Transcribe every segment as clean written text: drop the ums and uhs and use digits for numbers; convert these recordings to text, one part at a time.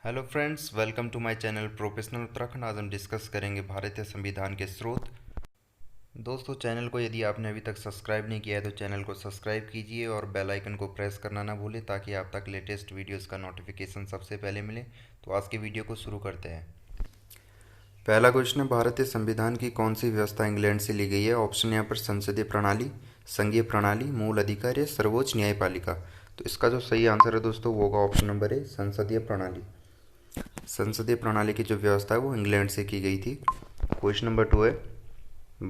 Hello friends, welcome to my channel professional Uttarakhand. आज हम discuss करेंगे भारतीय संविधान के स्रोत। दोस्तों, चैनल को यदि आपने अभी तक सब्सक्राइब नहीं किया है तो चैनल को सब्सक्राइब कीजिए और बेल आइकन को प्रेस करना ना भूलें ताकि आप तक लेटेस्ट वीडियोस का नोटिफिकेशन सबसे पहले मिले। तो आज की वीडियो को शुरू करते हैं। पहला क्वेश्चन है, भारतीय संविधान की कौन सी व्यवस्था इंग्लैंड से ली गई है? ऑप्शन यहाँ पर संसदीय प्रणाली, संघीय प्रणाली, मूल अधिकार या सर्वोच्च न्यायपालिका। तो इसका जो सही आंसर है दोस्तों वो होगा ऑप्शन नंबर ए, संसदीय प्रणाली। संसदीय प्रणाली की जो व्यवस्था है वो इंग्लैंड से की गई थी। क्वेश्चन नंबर 2 है,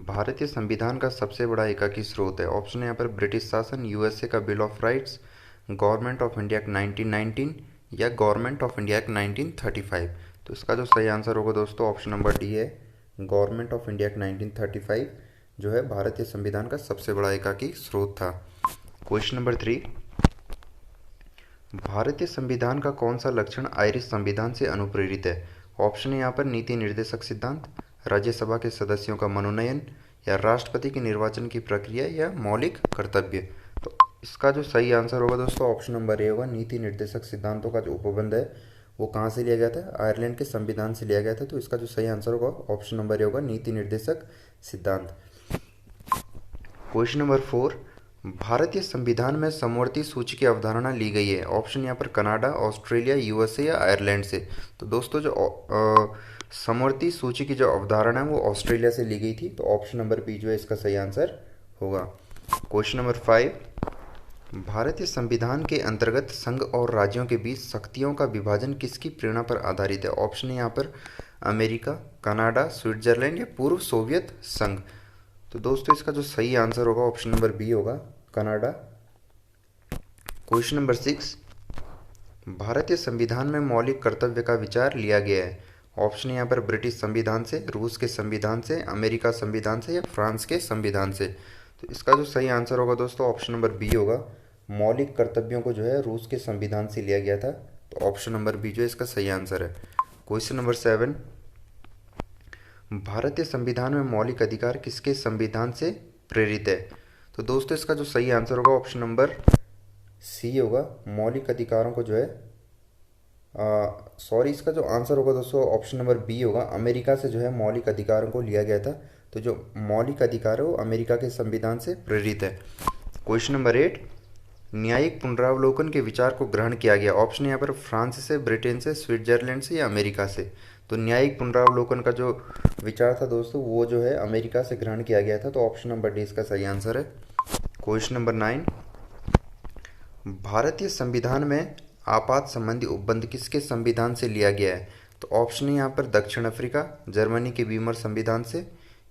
भारतीय संविधान का सबसे बड़ा एकाकी स्रोत है। ऑप्शन है यहाँ पर ब्रिटिश शासन, यूएसए का bill of rights, government of India act 1919 या गवर्नमेंट ऑफ इंडिया एक्ट 1935। तो इसका जो सही आंसर होगा दोस्तों ऑप्शन नंबर डी है, गवर्नमेंट ऑफ इंडिया एक्ट 1935 जो है भारतीय संविधान का सबसे बड़ा एकाकी स्रोत था। क्वेश्चन नंबर 3, भारतीय संविधान का कौन सा लक्षण आयरिश संविधान से अनुप्रेरित है? ऑप्शन है यहाँ पर नीति निर्देशक सिद्धांत, राज्यसभा के सदस्यों का मनोनयन या राष्ट्रपति के निर्वाचन की प्रक्रिया या मौलिक कर्तव्य। तो इसका जो सही आंसर होगा दोस्तों ऑप्शन नंबर ए होगा, नीति निर्देशक सिद्धांतों का जो उपबंध है वो कहाँ से लिया गया था? आयरलैंड के संविधान से लिया गया था। तो इसका जो सही आंसर होगा ऑप्शन नंबर ए होगा, नीति निर्देशक सिद्धांत। क्वेश्चन नंबर 4, भारतीय संविधान में समवर्ती सूची की अवधारणा ली गई है। ऑप्शन यहाँ पर कनाडा, ऑस्ट्रेलिया, यूएसए या आयरलैंड से। तो दोस्तों जो समवर्ती सूची की जो अवधारणा है वो ऑस्ट्रेलिया से ली गई थी। तो ऑप्शन नंबर बी जो है इसका सही आंसर होगा। क्वेश्चन नंबर 5, भारतीय संविधान के अंतर्गत संघ और राज्यों के बीच शक्तियों का विभाजन किसकी प्रेरणा पर आधारित है? ऑप्शन है यहाँ पर अमेरिका, कनाडा, स्विट्जरलैंड या पूर्व सोवियत संघ। तो दोस्तों इसका जो सही आंसर होगा ऑप्शन नंबर बी होगा, कनाडा। क्वेश्चन नंबर 6, भारतीय संविधान में मौलिक कर्तव्य का विचार लिया गया है। ऑप्शन यहाँ पर ब्रिटिश संविधान से, रूस के संविधान से, अमेरिका संविधान से या फ्रांस के संविधान से। तो इसका जो सही आंसर होगा दोस्तों ऑप्शन नंबर बी होगा, मौलिक कर्तव्यों को जो है रूस के संविधान से लिया गया था। तो ऑप्शन नंबर बी जो है इसका सही आंसर है। क्वेश्चन नंबर 7, भारतीय संविधान में मौलिक अधिकार किसके संविधान से प्रेरित है? तो दोस्तों इसका जो सही आंसर होगा ऑप्शन नंबर सी होगा, मौलिक अधिकारों को जो है इसका जो आंसर होगा दोस्तों ऑप्शन नंबर बी होगा, अमेरिका से जो है मौलिक अधिकारों को लिया गया था। तो जो मौलिक अधिकार है वो अमेरिका के संविधान से प्रेरित है। क्वेश्चन नंबर 8, न्यायिक पुनरावलोकन के विचार को ग्रहण किया गया। ऑप्शन यहाँ पर फ्रांस से, ब्रिटेन से, स्विट्जरलैंड से या अमेरिका से। तो न्यायिक पुनरावलोकन का जो विचार था दोस्तों वो जो है अमेरिका से ग्रहण किया गया था। तो ऑप्शन नंबर डी इसका सही आंसर है। क्वेश्चन नंबर 9, भारतीय संविधान में आपात संबंधी उपबंध किसके संविधान से लिया गया है? तो ऑप्शन है यहाँ पर दक्षिण अफ्रीका, जर्मनी के वीमर संविधान से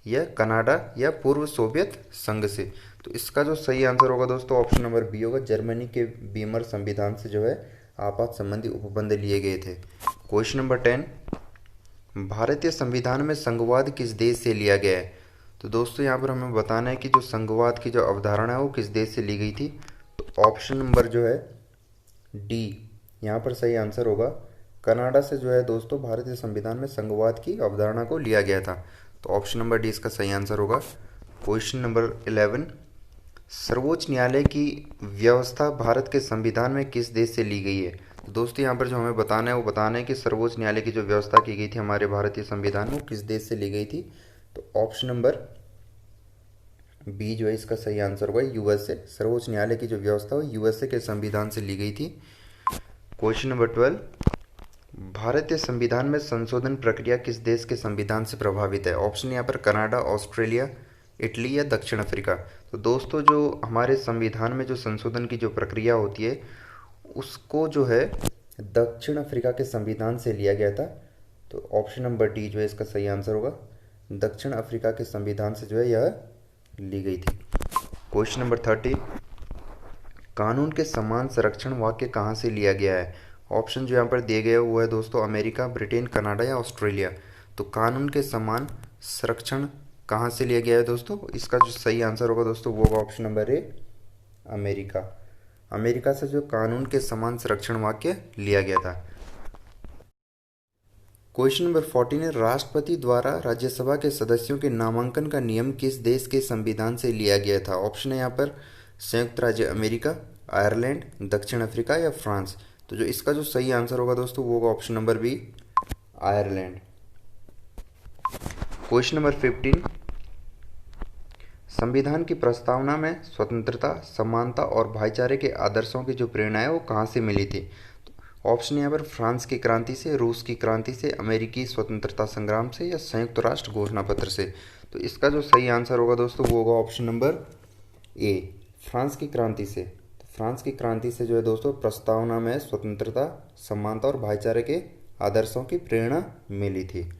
या कनाडा या पूर्व सोवियत संघ से। तो इसका जो सही आंसर होगा दोस्तों ऑप्शन नंबर बी होगा, जर्मनी के वीमर संविधान से जो है आपात संबंधी उपबंध लिए गए थे। क्वेश्चन नंबर 10, भारतीय संविधान में संघवाद किस देश से लिया गया है? तो दोस्तों यहाँ पर हमें बताना है कि जो संघवाद की जो अवधारणा है वो किस देश से ली गई थी। तो ऑप्शन नंबर जो है डी यहाँ पर सही आंसर होगा, कनाडा से जो है दोस्तों भारतीय संविधान में संघवाद की अवधारणा को लिया गया था। तो ऑप्शन नंबर डी इसका सही आंसर होगा। क्वेश्चन नंबर 11, सर्वोच्च न्यायालय की व्यवस्था भारत के संविधान में किस देश से ली गई है? तो दोस्तों यहाँ पर जो हमें बताना है वो बताना है कि सर्वोच्च न्यायालय की जो व्यवस्था की गई थी हमारे भारतीय संविधान में वो किस देश से ली गई थी। तो ऑप्शन नंबर बी जो है इसका सही आंसर होगा, यूएसए। सर्वोच्च न्यायालय की जो व्यवस्था वो यूएसए के संविधान से ली गई थी। क्वेश्चन नंबर 12, भारतीय संविधान में संशोधन प्रक्रिया किस देश के संविधान से प्रभावित है? ऑप्शन यहाँ पर कनाडा, ऑस्ट्रेलिया, इटली या दक्षिण अफ्रीका। तो दोस्तों जो हमारे संविधान में जो संशोधन की जो प्रक्रिया होती है उसको जो है दक्षिण अफ्रीका के संविधान से लिया गया था। तो ऑप्शन नंबर डी जो है इसका सही आंसर होगा, दक्षिण अफ्रीका के संविधान से जो है यह ली गई थी। क्वेश्चन नंबर 30, कानून के समान संरक्षण वाक्य कहाँ से लिया गया है? ऑप्शन जो यहाँ पर दिए गए वो है दोस्तों अमेरिका, ब्रिटेन, कनाडा या ऑस्ट्रेलिया। तो कानून के समान संरक्षण कहाँ से लिया गया है दोस्तों? इसका जो सही आंसर होगा दोस्तों वो होगा option number A, America. America से जो कानून के समान संरक्षण वाक्य लिया गया था। क्वेश्चन नंबर 14 है, राष्ट्रपति द्वारा राज्यसभा के सदस्यों के नामांकन का नियम किस देश के संविधान से लिया गया था? ऑप्शन है यहाँ पर संयुक्त राज्य अमेरिका, आयरलैंड, दक्षिण अफ्रीका या फ्रांस। तो जो इसका जो सही आंसर होगा दोस्तों वो होगा option number B, Ireland. Question number 15, संविधान की प्रस्तावना में स्वतंत्रता, समानता और भाईचारे के आदर्शों की जो प्रेरणा है वो कहाँ से मिली थी? तो ऑप्शन यहाँ पर फ्रांस की क्रांति से, रूस की क्रांति से, अमेरिकी स्वतंत्रता संग्राम से या संयुक्त राष्ट्र घोषणा पत्र से। तो इसका जो सही आंसर होगा दोस्तों वो होगा ऑप्शन नंबर ए, फ्रांस की क्रांति से। तो फ्रांस की क्रांति से जो है दोस्तों प्रस्तावना में स्वतंत्रता, समानता और भाईचारे के आदर्शों की प्रेरणा मिली थी।